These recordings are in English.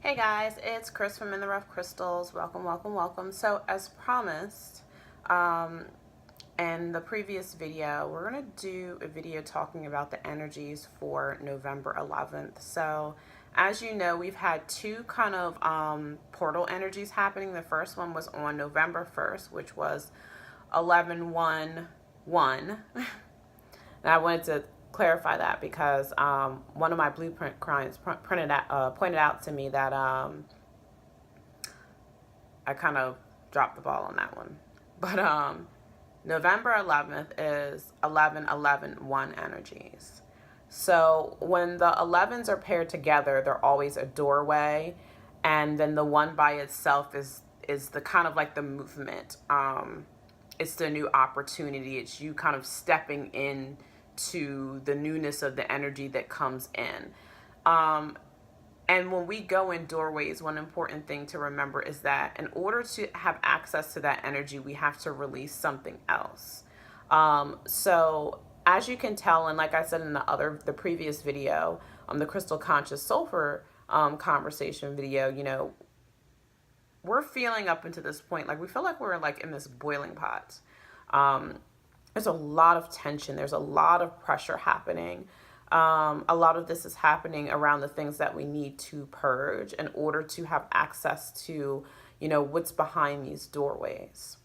Hey guys, it's Chris from In the Rough Crystals. Welcome, welcome, welcome. So as promised, in the previous video, we're going to do a video talking about the energies for November 11th. So as you know, we've had two kind of portal energies happening. The first one was on November 1st, which was 11-1-1. And I wanted to clarify that because one of my blueprint clients pointed out to me that I kind of dropped the ball on that one. But November 11th is 11-11-1 energies. So when the 11s are paired together, they're always a doorway, and then the one by itself is the kind of like the movement. It's the new opportunity. It's you kind of stepping in to the newness of the energy that comes in. And when we go in doorways, one important thing to remember is that in order to have access to that energy, we have to release something else. So as you can tell, and like I said in the previous video, the Crystal Conscious Sulfur conversation video, you know, we're feeling up until this point, like we feel like we're like in this boiling pot. There's a lot of tension. There's a lot of pressure happening. A lot of this is happening around the things that we need to purge in order to have access to, you know, what's behind these doorways.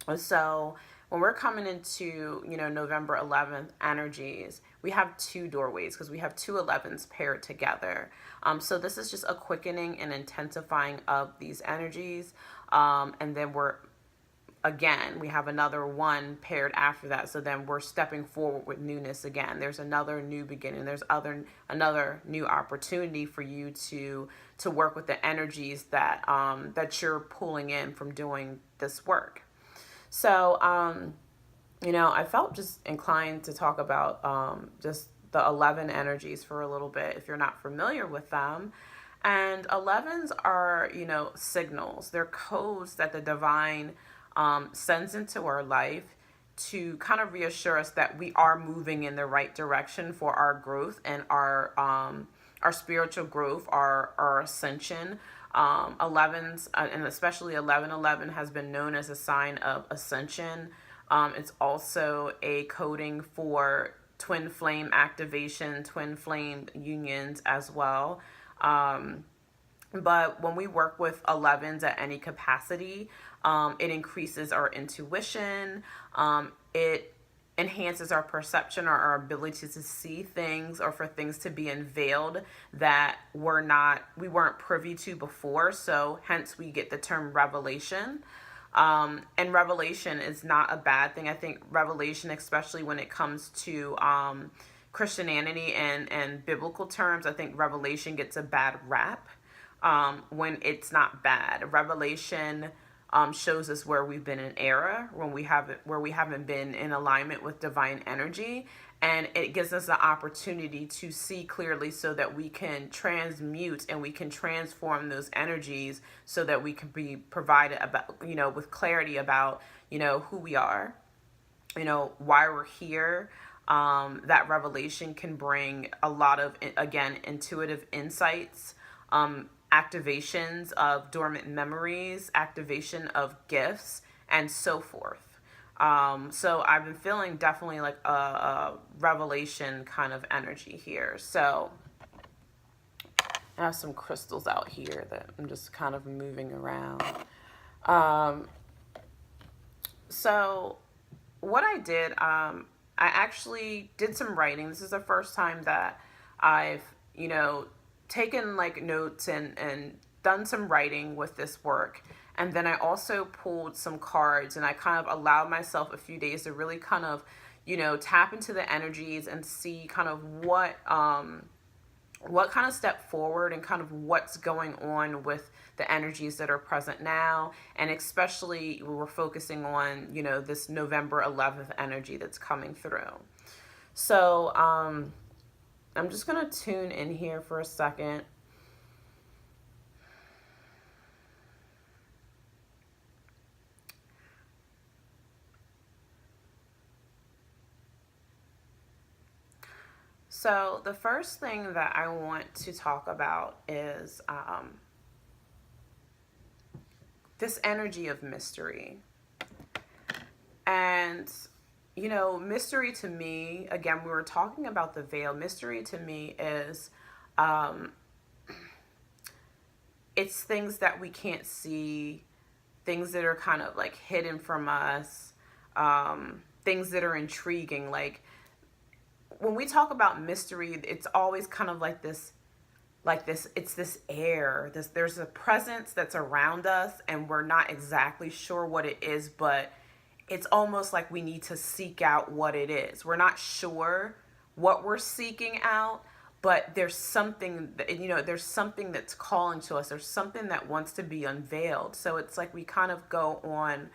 And so when we're coming into, you know, November 11th energies, we have two doorways because we have two 11s paired together. So this is just a quickening and intensifying of these energies. And then again, we have another one paired after that. So then we're stepping forward with newness again. There's another new beginning. There's another new opportunity for you to work with the energies that that you're pulling in from doing this work. So, you know, I felt just inclined to talk about just the 11 energies for a little bit if you're not familiar with them. And 11s are, you know, signals. They're codes that the divine sends into our life to kind of reassure us that we are moving in the right direction for our growth and our spiritual growth, our ascension. 11s, and especially 11-11 has been known as a sign of ascension. It's also a coding for twin flame activation, twin flame unions as well. But when we work with 11s at any capacity, it increases our intuition. It enhances our perception or our ability to see things or for things to be unveiled that we weren't privy to before. So hence we get the term revelation. And revelation is not a bad thing. I think revelation, especially when it comes to Christianity and biblical terms, I think revelation gets a bad rap. When it's not bad. Revelation shows us where we've been in error, where we haven't been in alignment with divine energy, and it gives us the opportunity to see clearly so that we can transmute and we can transform those energies so that we can be provided about, you know, with clarity about, you know, who we are, you know, why we're here. That revelation can bring a lot of, again, intuitive insights, activations of dormant memories, activation of gifts, and so forth. So I've been feeling definitely like a revelation kind of energy here. So I have some crystals out here that I'm just kind of moving around. So what I did, I actually did some writing. This is the first time that I've, you know, taken like notes and done some writing with this work. And then I also pulled some cards and I kind of allowed myself a few days to really kind of, you know, tap into the energies and see kind of what kind of step forward and kind of what's going on with the energies that are present now. And especially we're focusing on, you know, this November 11th energy that's coming through. So, I'm just going to tune in here for a second. So, the first thing that I want to talk about is this energy of mystery. And, mystery to me, again, we were talking about the veil. Mystery to me is um, it's things that we can't see, things that are kind of like hidden from us, things that are intriguing. Like when we talk about mystery, it's always kind of like this it's this air, there's a presence that's around us and we're not exactly sure what it is, but it's almost like we need to seek out what it is. We're not sure what we're seeking out, but there's something there's something that's calling to us. There's something that wants to be unveiled. So it's like we kind of go on,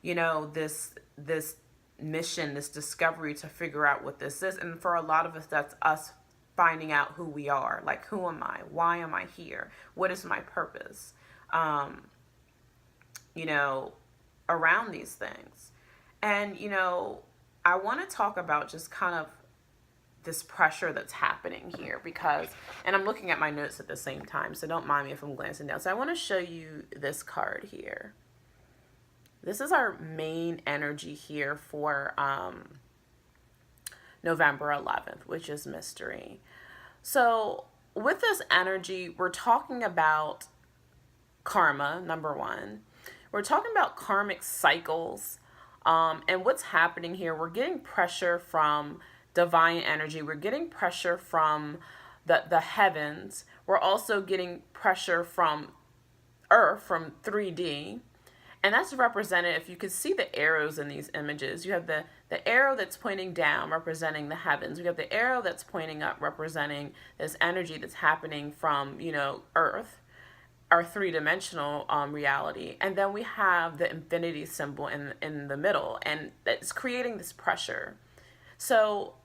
this mission, this discovery to figure out what this is. And for a lot of us, that's us finding out who we are. Like, who am I? Why am I here? What is my purpose? Um, you know, Around these things. And, I want to talk about just kind of this pressure that's happening here because, and I'm looking at my notes at the same time, so don't mind me if I'm glancing down. So I want to show you this card here. This is our main energy here for November 11th, which is mystery. So with this energy, we're talking about karma, number one. We're talking about karmic cycles. And what's happening here, we're getting pressure from divine energy. We're getting pressure from the heavens. We're also getting pressure from Earth, from 3D. And that's represented, if you could see the arrows in these images, you have the arrow that's pointing down representing the heavens. We have the arrow that's pointing up representing this energy that's happening from, Earth, our three-dimensional reality. And then we have the infinity symbol in the middle, and it's creating this pressure. So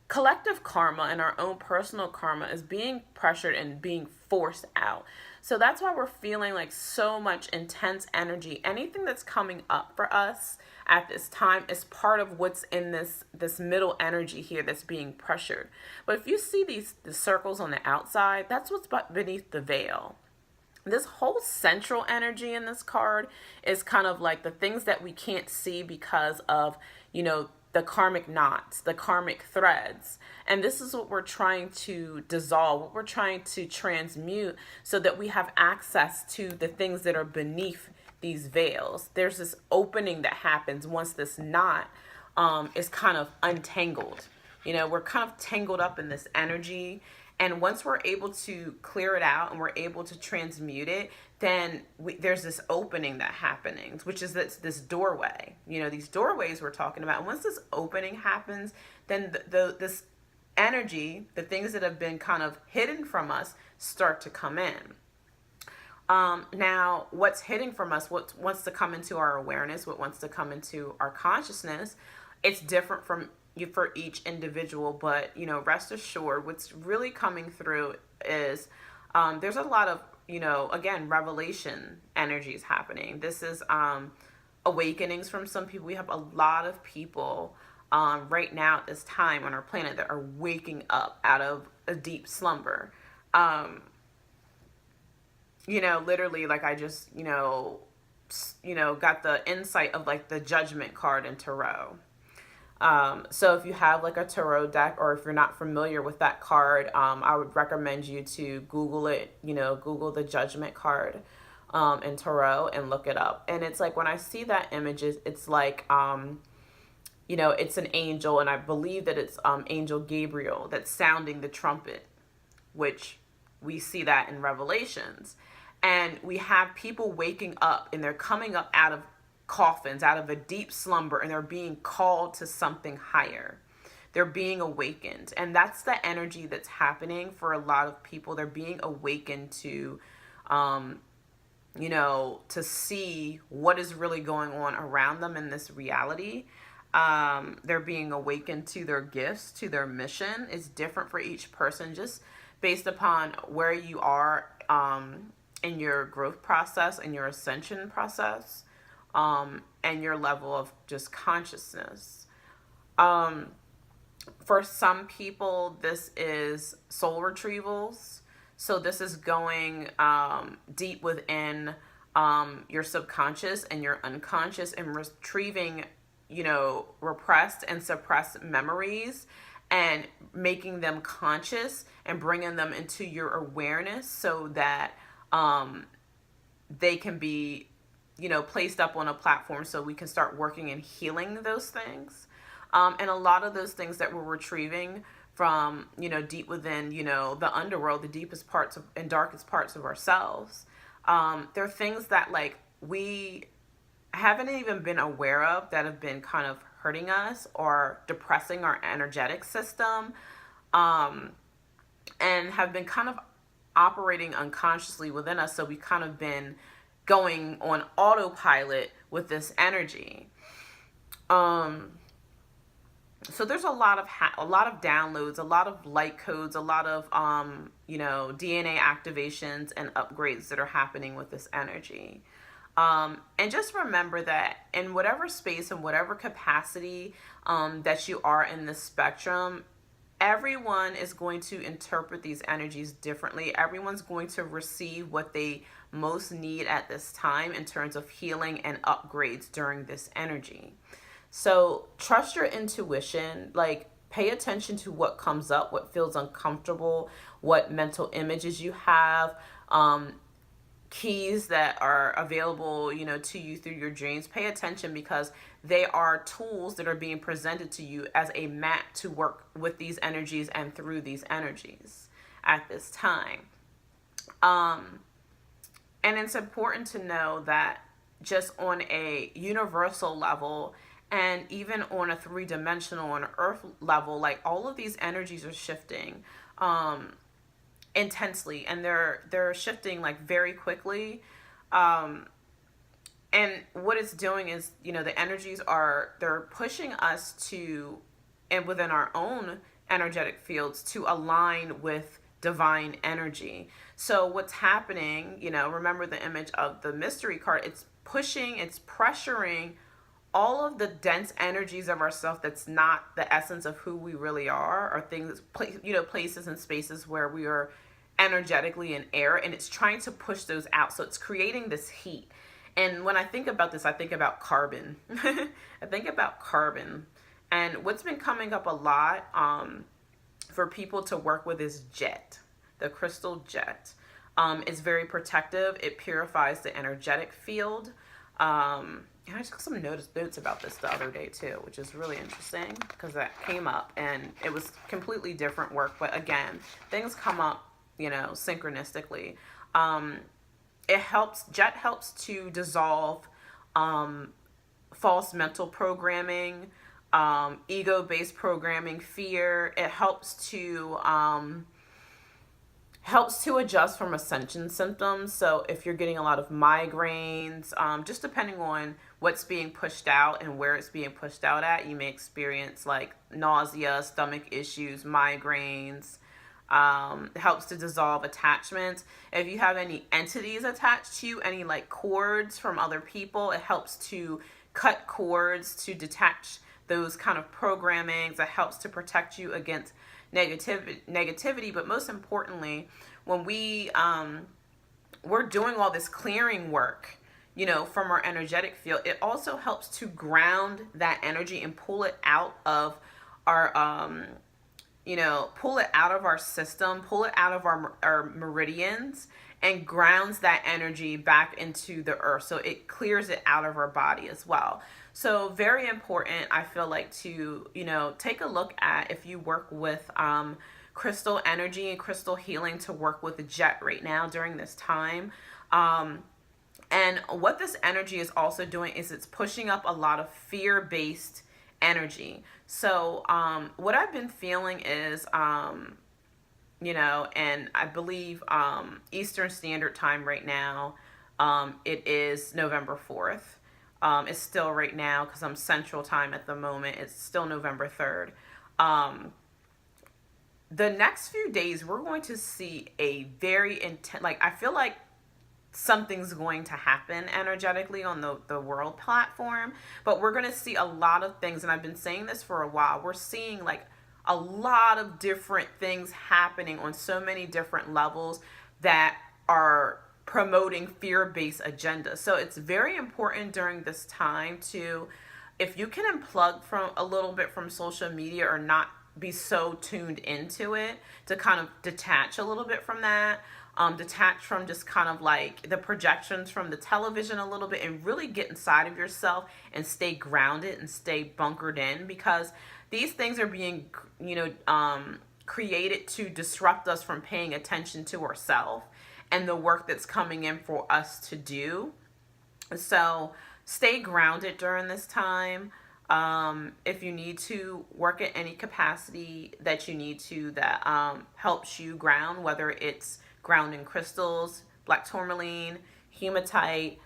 collective karma and our own personal karma is being pressured and being forced out. So that's why we're feeling like so much intense energy. Anything that's coming up for us at this time is part of what's in this middle energy here that's being pressured. But if you see the circles on the outside, that's what's beneath the veil. This whole central energy in this card is kind of like the things that we can't see because of, the karmic knots, the karmic threads. And this is what we're trying to dissolve, what we're trying to transmute so that we have access to the things that are beneath these veils. There's this opening that happens once this knot is kind of untangled. We're kind of tangled up in this energy. And once we're able to clear it out and we're able to transmute it, then there's this opening that happens, which is this doorway. These doorways we're talking about. And once this opening happens, then this energy, the things that have been kind of hidden from us, start to come in. Now, what's hidden from us, what wants to come into our awareness, what wants to come into our consciousness, it's different from for each individual, but rest assured what's really coming through is there's a lot of again, revelation energies happening. This is awakenings from some people. We have a lot of people right now at this time on our planet that are waking up out of a deep slumber. Literally, like I just got the insight of like the Judgment card in tarot. So if you have like a tarot deck, or if you're not familiar with that card, I would recommend you to Google it, Google the Judgment card in tarot and look it up. And it's like when I see that images, it's like, it's an angel, and I believe that it's Angel Gabriel that's sounding the trumpet, which we see that in Revelations. And we have people waking up and they're coming up out of coffins, out of a deep slumber, and they're being called to something higher. They're being awakened. And that's the energy that's happening for a lot of people. They're being awakened to, to see what is really going on around them in this reality. They're being awakened to their gifts, to their mission. It's different for each person, just based upon where you are in your growth process and your ascension process. And your level of just consciousness. For some people, this is soul retrievals. So this is going deep within your subconscious and your unconscious and retrieving, repressed and suppressed memories and making them conscious and bringing them into your awareness so that they can be, placed up on a platform so we can start working and healing those things. And a lot of those things that we're retrieving from, deep within, the underworld, the deepest parts of, and darkest parts of ourselves. They're things that like we haven't even been aware of that have been kind of hurting us or depressing our energetic system, and have been kind of operating unconsciously within us. So we've kind of been going on autopilot with this energy. So there's a lot of downloads, a lot of light codes, a lot of DNA activations and upgrades that are happening with this energy. And just remember that in whatever space and whatever capacity that you are in this spectrum, everyone is going to interpret these energies differently. Everyone's going to receive what they most need at this time in terms of healing and upgrades during this energy. So trust your intuition, like pay attention to what comes up, what feels uncomfortable, what mental images you have, keys that are available, to you through your dreams. Pay attention because they are tools that are being presented to you as a map to work with these energies and through these energies at this time. And it's important to know that just on a universal level and even on a three-dimensional, on an earth level, like all of these energies are shifting intensely, and they're shifting like very quickly. And what it's doing is, the energies they're pushing us to, and within our own energetic fields, to align with divine energy. So what's happening, remember the image of the mystery card, it's pressuring all of the dense energies of ourself that's not the essence of who we really are, or things, places and spaces where we are energetically in air, and it's trying to push those out. So it's creating this heat. And when I think about this, I think about carbon. I think about carbon. And what's been coming up a lot for people to work with is jet, the crystal jet. It's very protective. It purifies the energetic field. And I took some notes about this the other day too, which is really interesting because that came up and it was completely different work. But again, things come up, synchronistically. Jet helps to dissolve false mental programming, ego-based programming, fear. It helps to adjust from ascension symptoms. So if you're getting a lot of migraines, just depending on what's being pushed out and where it's being pushed out at, you may experience like nausea, stomach issues, migraines. It helps to dissolve attachments. If you have any entities attached to you, any like cords from other people, it helps to cut cords to detach those kind of programmings. It helps to protect you against negativity. But most importantly, when we're doing all this clearing work, from our energetic field, it also helps to ground that energy and pull it out of our pull it out of our system, pull it out of our meridians, and grounds that energy back into the earth. So it clears it out of our body as well. So very important, I feel like, to, take a look at, if you work with crystal energy and crystal healing, to work with the jet right now during this time. And what this energy is also doing is it's pushing up a lot of fear-based energy. So what I've been feeling is, and I believe Eastern Standard Time right now, it is November 4th. It's still right now, because I'm Central Time at the moment, it's still November 3rd. The next few days, we're going to see a very intense, I feel like something's going to happen energetically on the world platform, but we're going to see a lot of things. And I've been saying this for a while. We're seeing like a lot of different things happening on so many different levels that are promoting fear-based agendas. So it's very important during this time to, if you can unplug from a little bit from social media or not be so tuned into it, to kind of detach a little bit from that, detach from just kind of like the projections from the television a little bit, and really get inside of yourself and stay grounded and stay bunkered in, because these things are being, created to disrupt us from paying attention to ourselves and the work that's coming in for us to do. So stay grounded during this time. If you need to work at any capacity that you need to, that helps you ground, whether it's grounding crystals, black tourmaline, hematite,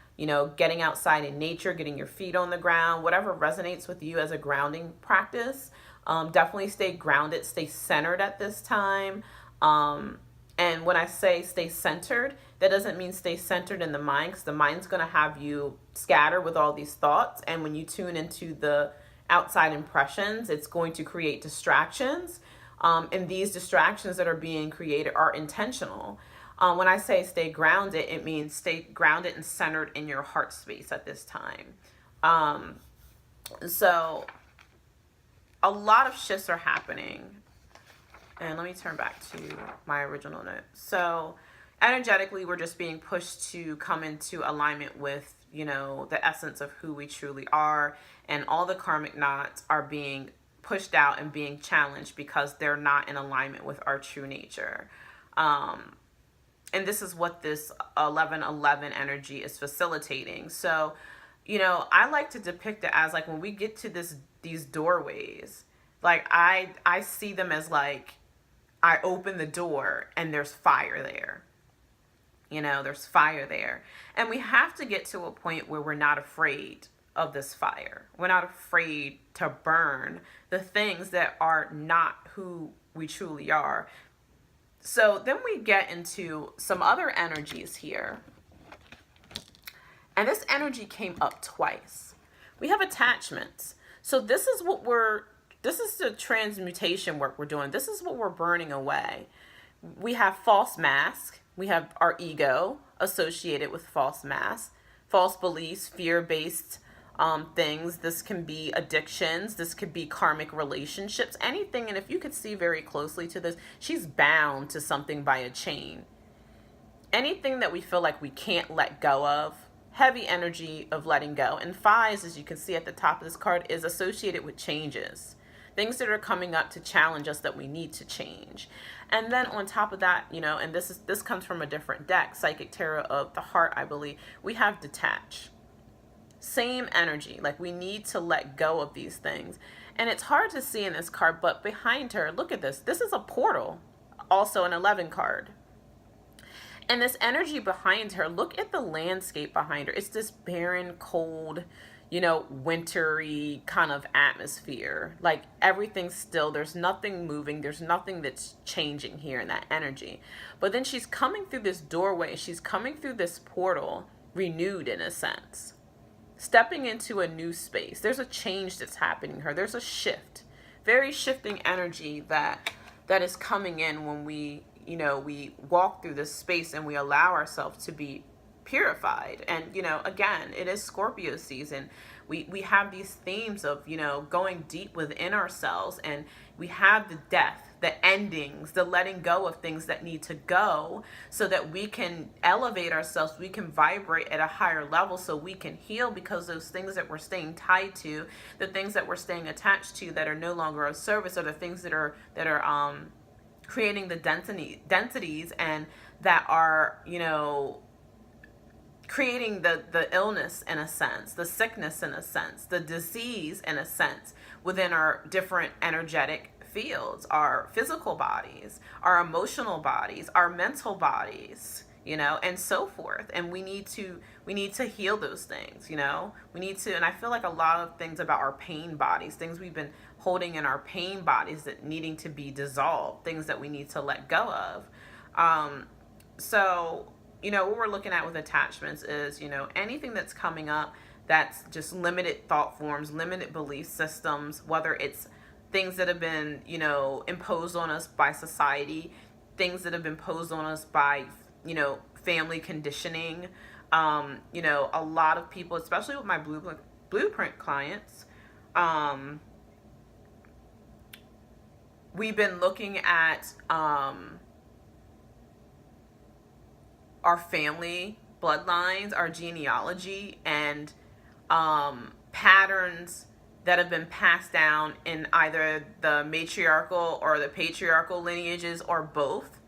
getting outside in nature, getting your feet on the ground, whatever resonates with you as a grounding practice. Definitely stay grounded, stay centered at this time. And when I say stay centered, that doesn't mean stay centered in the mind, because the mind's going to have you scatter with all these thoughts. And when you tune into the outside impressions, it's going to create distractions. And these distractions that are being created are intentional. When I say stay grounded, it means stay grounded and centered in your heart space at this time. So a lot of shifts are happening. And let me turn back to my original note. So energetically, we're just being pushed to come into alignment with, the essence of who we truly are. And all the karmic knots are being pushed out and being challenged because they're not in alignment with our true nature. And this is what this 1111 energy is facilitating. So, I like to depict it as like when we get to these doorways, like I see them as like, I open the door and there's fire there. There's fire there. And we have to get to a point where we're not afraid of this fire. We're not afraid to burn the things that are not who we truly are. So then we get into some other energies here. And this energy came up twice. We have attachments. So this is the transmutation work we're doing. This is what we're burning away. We have false masks. We have our ego associated with false masks, false beliefs, fear-based things. This can be addictions. This could be karmic relationships, anything. And if you could see very closely to this, she's bound to something by a chain. Anything that we feel like we can't let go of, heavy energy of letting go. And fives, as you can see at the top of this card, is associated with changes. Things that are coming up to challenge us that we need to change. And then on top of that, and this comes from a different deck, Psychic Tarot of the Heart, I believe, we have detach. Same energy, like we need to let go of these things. And it's hard to see in this card, but behind her, look at this. This is a portal, also an 11 card. And this energy behind her, look at the landscape behind her. It's this barren, cold, wintry kind of atmosphere. Like everything's still, there's nothing moving, there's nothing that's changing here in that energy. But then she's coming through this doorway, she's coming through this portal, renewed in a sense, stepping into a new space. There's a change that's happening here. There's a shift, very shifting energy that is coming in when we walk through this space and we allow ourselves to be purified. And again, it is Scorpio season. We have these themes of going deep within ourselves, and we have the death, the endings, the letting go of things that need to go, so that we can elevate ourselves, we can vibrate at a higher level, so we can heal, because those things that we're staying tied to, the things that we're staying attached to that are no longer of service, are the things that are creating the densities and that are creating the illness in a sense, the sickness in a sense, the disease in a sense within our different energetic fields, our physical bodies, our emotional bodies, our mental bodies, and so forth. And we need to heal those things, we need to, and I feel like a lot of things about our pain bodies, things we've been holding in our pain bodies that needing to be dissolved, things that we need to let go of. So what we're looking at with attachments is, anything that's coming up that's just limited thought forms, limited belief systems, whether it's things that have been, imposed on us by society, things that have been imposed on us by, family conditioning. A lot of people, especially with my blueprint clients, we've been looking at our family bloodlines, our genealogy, and patterns that have been passed down in either the matriarchal or the patriarchal lineages, or both,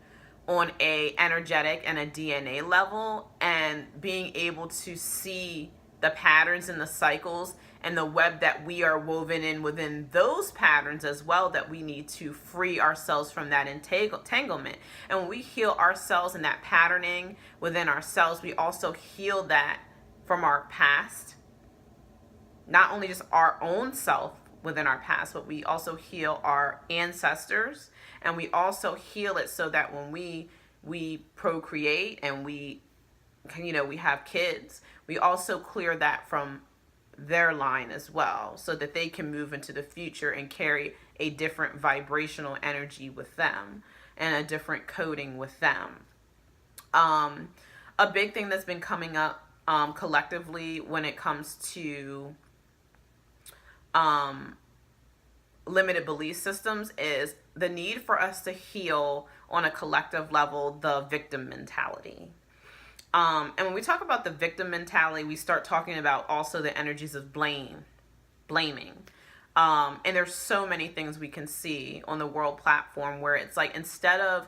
on a energetic and a DNA level, and being able to see the patterns and the cycles and the web that we are woven in within those patterns as well, that we need to free ourselves from that entanglement. And when we heal ourselves and that patterning within ourselves, we also heal that from our past, not only just our own self within our past, but we also heal our ancestors, and we also heal it so that when we procreate and we have kids, we also clear that from their line as well, so that they can move into the future and carry a different vibrational energy with them and a different coding with them. A big thing that's been coming up collectively when it comes to limited belief systems is the need for us to heal on a collective level the victim mentality. And when we talk about the victim mentality, we start talking about also the energies of blaming. And there's so many things we can see on the world platform where it's like, instead of,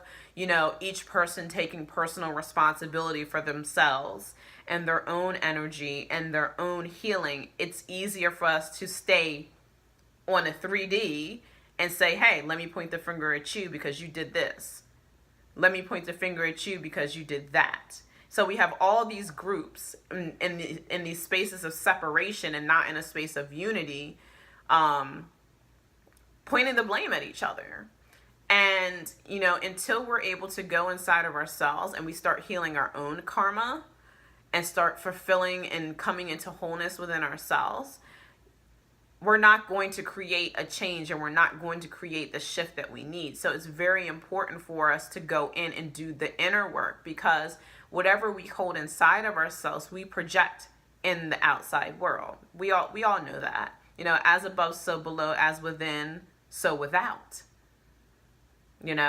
each person taking personal responsibility for themselves and their own energy and their own healing, it's easier for us to stay on a 3D and say, hey, let me point the finger at you because you did this. Let me point the finger at you because you did that. So we have all these groups in these spaces of separation and not in a space of unity, pointing the blame at each other. And, until we're able to go inside of ourselves and we start healing our own karma and start fulfilling and coming into wholeness within ourselves, we're not going to create a change, and we're not going to create the shift that we need. So it's very important for us to go in and do the inner work, because whatever we hold inside of ourselves, we project in the outside world. We all know that. As above, so below, as within, so without. And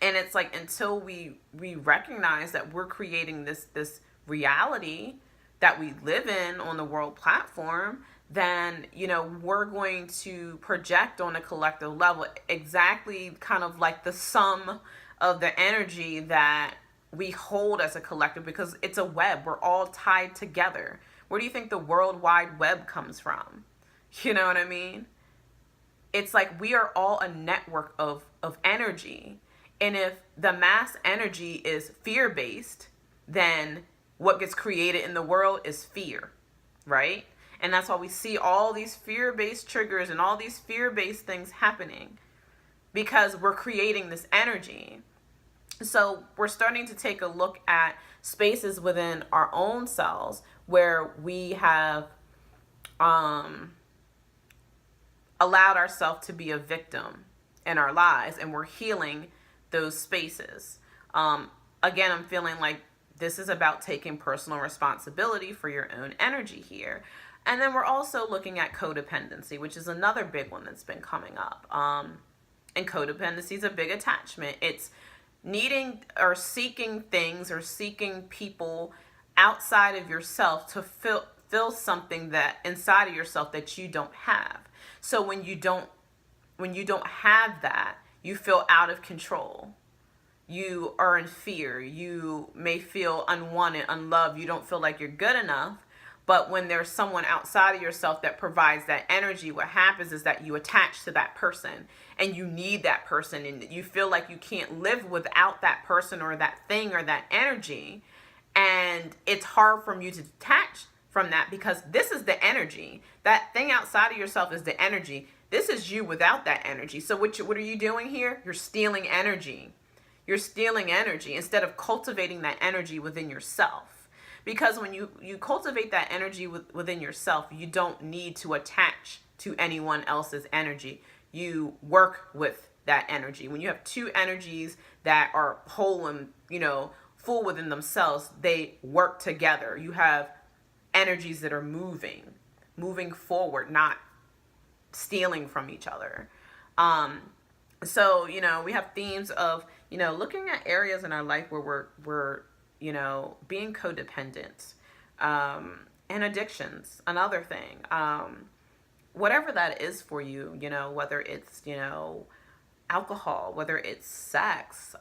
it's like, until we recognize that we're creating this reality that we live in on the world platform, then, we're going to project on a collective level exactly kind of like the sum of the energy that we hold as a collective, because it's a web. We're all tied together. Where do you think the World Wide Web comes from? You know what I mean? It's like we are all a network of energy. And if the mass energy is fear-based, then what gets created in the world is fear, right? And that's why we see all these fear-based triggers and all these fear-based things happening, because we're creating this energy. So we're starting to take a look at spaces within our own selves where we have allowed ourselves to be a victim in our lives, and we're healing those spaces. Again, I'm feeling like this is about taking personal responsibility for your own energy here. And then we're also looking at codependency, which is another big one that's been coming up. And codependency is a big attachment. It's needing or seeking things or seeking people outside of yourself to fill something that inside of yourself that you don't have. So when you don't have that, you feel out of control. You are in fear. You may feel unwanted, unloved. You don't feel like you're good enough. But when there's someone outside of yourself that provides that energy, what happens is that you attach to that person, and you need that person, and you feel like you can't live without that person or that thing or that energy. And it's hard for you to detach from that, because this is the energy. That thing outside of yourself is the energy. This is you without that energy. So what are you doing here? You're stealing energy. You're stealing energy instead of cultivating that energy within yourself. Because when you cultivate that energy within yourself, you don't need to attach to anyone else's energy. you work with that energy. When you have two energies that are whole and, full within themselves, they work together. You have energies that are moving forward, not stealing from each other. So, we have themes of, looking at areas in our life where we're being codependent, and addictions, another thing. Whatever that is for you, whether it's, alcohol, whether it's sex,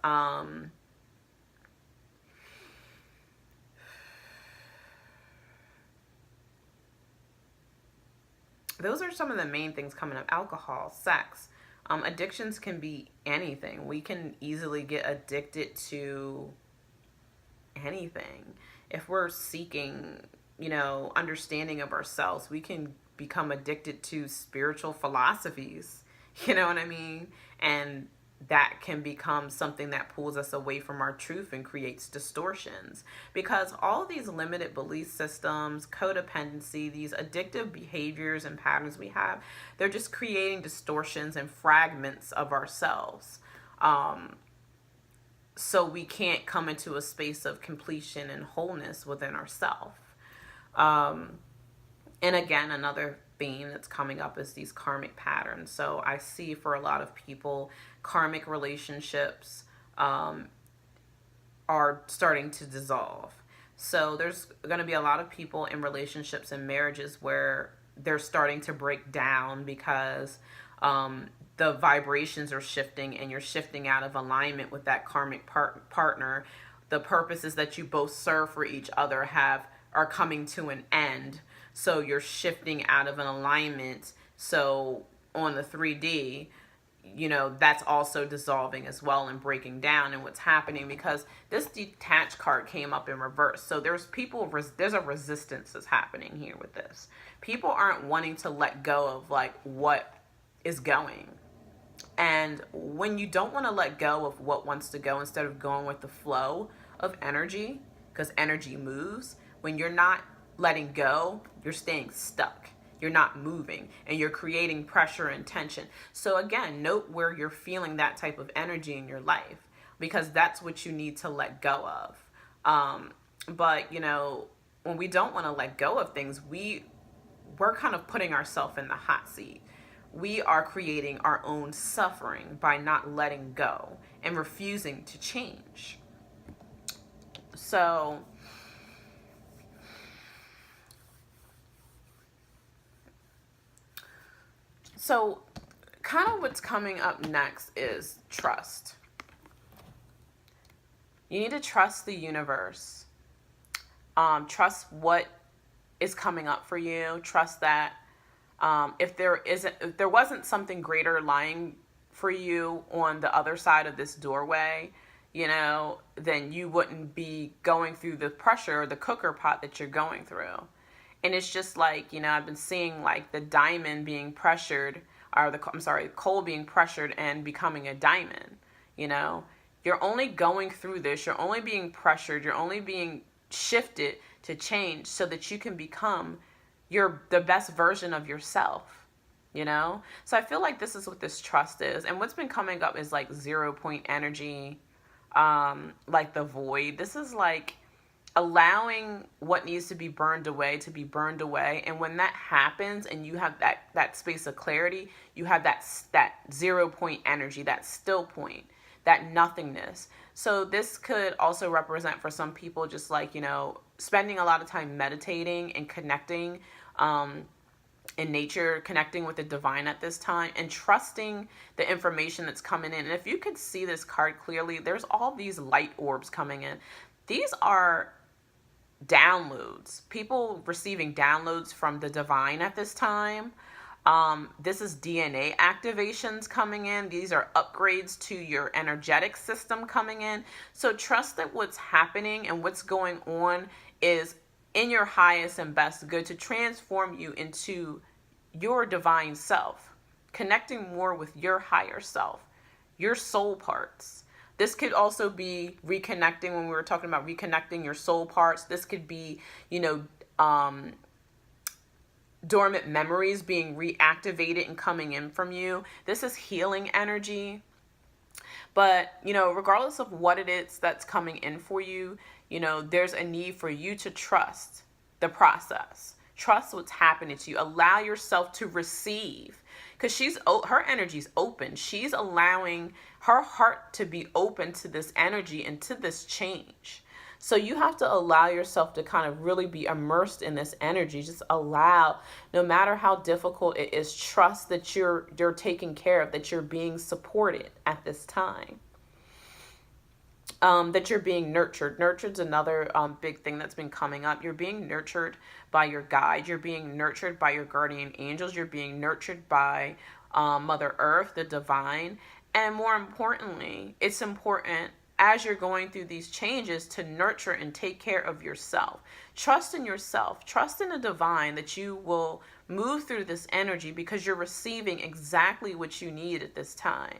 those are some of the main things coming up. Alcohol, sex. Addictions can be anything. We can easily get addicted to anything. If we're seeking, understanding of ourselves, we can become addicted to spiritual philosophies. You know what I mean? And that can become something that pulls us away from our truth and creates distortions, because all these limited belief systems, codependency, these addictive behaviors and patterns we have, they're just creating distortions and fragments of ourselves, so we can't come into a space of completion and wholeness within ourselves. And again, another theme that's coming up is these karmic patterns. So I see for a lot of people, karmic relationships are starting to dissolve. So there's going to be a lot of people in relationships and marriages where they're starting to break down because the vibrations are shifting, and you're shifting out of alignment with that karmic partner. The purposes that you both serve for each other are coming to an end. So you're shifting out of an alignment. So on the 3D, that's also dissolving as well and breaking down. And what's happening, because this detached card came up in reverse. So there's a resistance that's happening here with this. People aren't wanting to let go of like what is going. And when you don't want to let go of what wants to go, instead of going with the flow of energy, because energy moves, when you're not letting go, you're staying stuck. You're not moving, and you're creating pressure and tension. So again, note where you're feeling that type of energy in your life, because that's what you need to let go of. But when we don't want to let go of things, we're kind of putting ourselves in the hot seat. We are creating our own suffering by not letting go and refusing to change. So kind of what's coming up next is trust. You need to trust the universe. Trust what is coming up for you. Trust that if there wasn't something greater lying for you on the other side of this doorway, then you wouldn't be going through the pressure, the cooker pot that you're going through. And it's just like, I've been seeing like the diamond being pressured, or coal being pressured and becoming a diamond. You're only going through this, you're only being pressured, you're only being shifted to change so that you can become the best version of yourself. So I feel like this is what this trust is. And what's been coming up is like 0 point energy, like the void. This is like allowing what needs to be burned away. And when that happens and you have that space of clarity, you have that 0 point energy, that still point, that nothingness. So this could also represent for some people just like, spending a lot of time meditating and connecting in nature, connecting with the divine at this time, and trusting the information that's coming in. And if you could see this card clearly, there's all these light orbs coming in. These are downloads, people receiving downloads from the divine at this time. This is DNA activations coming in. These are upgrades to your energetic system coming in. So trust that what's happening and what's going on is in your highest and best good to transform you into your divine self, connecting more with your higher self, your soul parts. This could also be reconnecting, when we were talking about reconnecting your soul parts. This could be, dormant memories being reactivated and coming in from you. This is healing energy. But, regardless of what it is that's coming in for you, there's a need for you to trust the process. Trust what's happening to you. Allow yourself to receive, because her energy's open. She's allowing her heart to be open to this energy and to this change. So you have to allow yourself to kind of really be immersed in this energy. Just allow, no matter how difficult it is, trust that you're taken care of, that you're being supported at this time. That you're being nurtured. Nurtured's another big thing that's been coming up. You're being nurtured by your guide. You're being nurtured by your guardian angels. You're being nurtured by Mother Earth, the divine. And more importantly, it's important as you're going through these changes to nurture and take care of yourself. Trust in yourself. Trust in the divine that you will move through this energy because you're receiving exactly what you need at this time.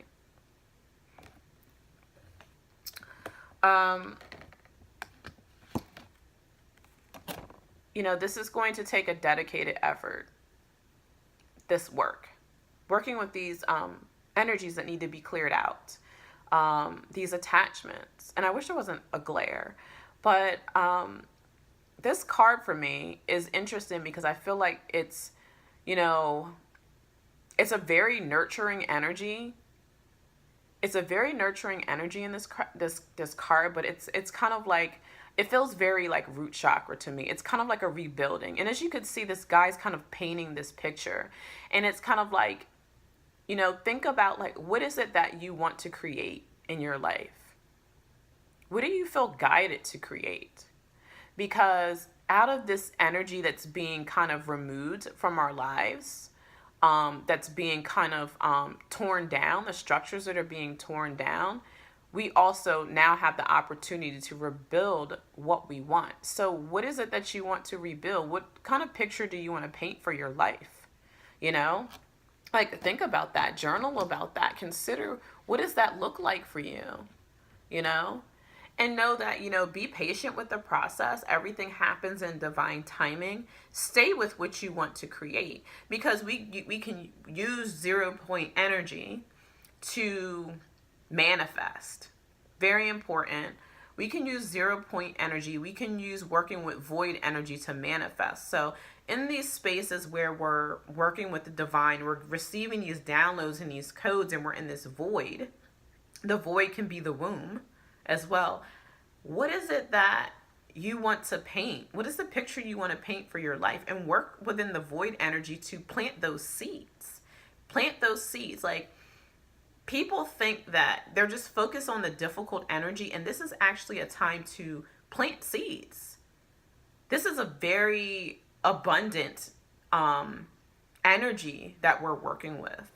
This is going to take a dedicated effort. This working with these energies that need to be cleared out. These attachments. And I wish there wasn't a glare, but this card for me is interesting because I feel like it's a very nurturing energy. It's a very nurturing energy in this card, but it's kind of like, it feels very like root chakra to me. It's kind of like a rebuilding. And as you could see, this guy's kind of painting this picture, and it's kind of like, think about like, what is it that you want to create in your life? What do you feel guided to create? Because out of this energy that's being kind of removed from our lives, that's being kind of torn down, the structures that are being torn down, we also now have the opportunity to rebuild what we want. So what is it that you want to rebuild? What kind of picture do you want to paint for your life? Like, think about that. Journal about that. Consider, what does that look like for you? And know that, be patient with the process. Everything happens in divine timing. Stay with what you want to create, because we can use 0 point energy to manifest. Very important. We can use 0 point energy. We can use working with void energy to manifest. So in these spaces where we're working with the divine, we're receiving these downloads and these codes, and we're in this void. The void can be the womb as well. What is it that you want to paint? What is the picture you want to paint for your life? And work within the void energy to plant those seeds. Plant those seeds. Like, people think that they're just focused on the difficult energy, and this is actually a time to plant seeds. This is a very abundant energy that we're working with.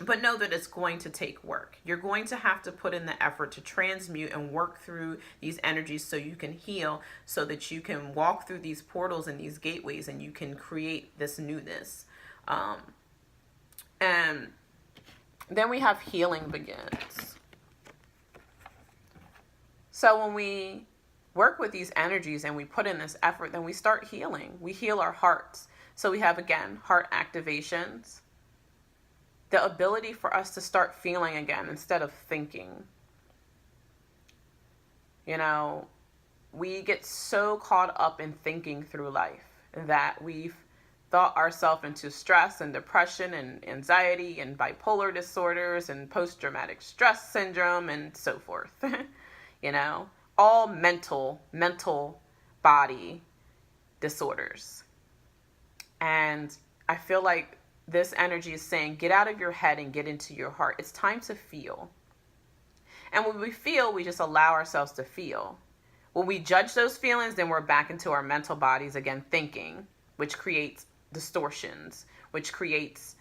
But know that it's going to take work. You're going to have to put in the effort to transmute and work through these energies so you can heal, so that you can walk through these portals and these gateways, and you can create this newness. And then we have healing begins. So when we work with these energies and we put in this effort, then we start healing. We heal our hearts. So we have, again, heart activations. The ability for us to start feeling again instead of thinking. We get so caught up in thinking through life that we've thought ourselves into stress and depression and anxiety and bipolar disorders and post-traumatic stress syndrome and so forth. All mental body disorders. And I feel like this energy is saying, get out of your head and get into your heart. It's time to feel. And when we feel, we just allow ourselves to feel. When we judge those feelings, then we're back into our mental bodies again, thinking, which creates distortions, which creates,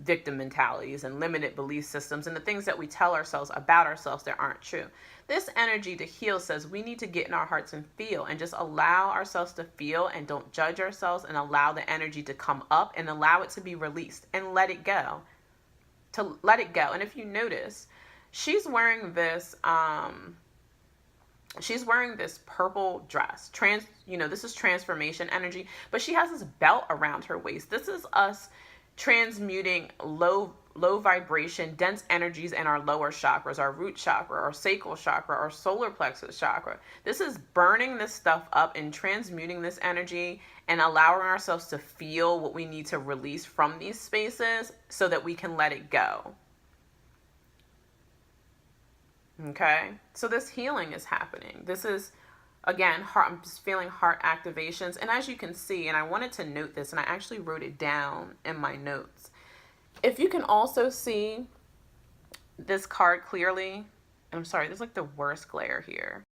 victim mentalities and limited belief systems and the things that we tell ourselves about ourselves that aren't true. This energy to heal says we need to get in our hearts and feel, and just allow ourselves to feel, and don't judge ourselves, and allow the energy to come up and allow it to be released and let it go. To let it go. And if you notice, she's wearing this She's wearing this purple dress. This is transformation energy, but she has this belt around her waist. This is us transmuting low vibration, dense energies in our lower chakras, our root chakra, our sacral chakra, our solar plexus chakra. This is burning this stuff up and transmuting this energy and allowing ourselves to feel what we need to release from these spaces so that we can let it go. Okay, so this healing is happening. This is, again, I'm just feeling heart activations. And as you can see, and I wanted to note this, and I actually wrote it down in my notes. If you can also see this card clearly, I'm sorry, there's like the worst glare here.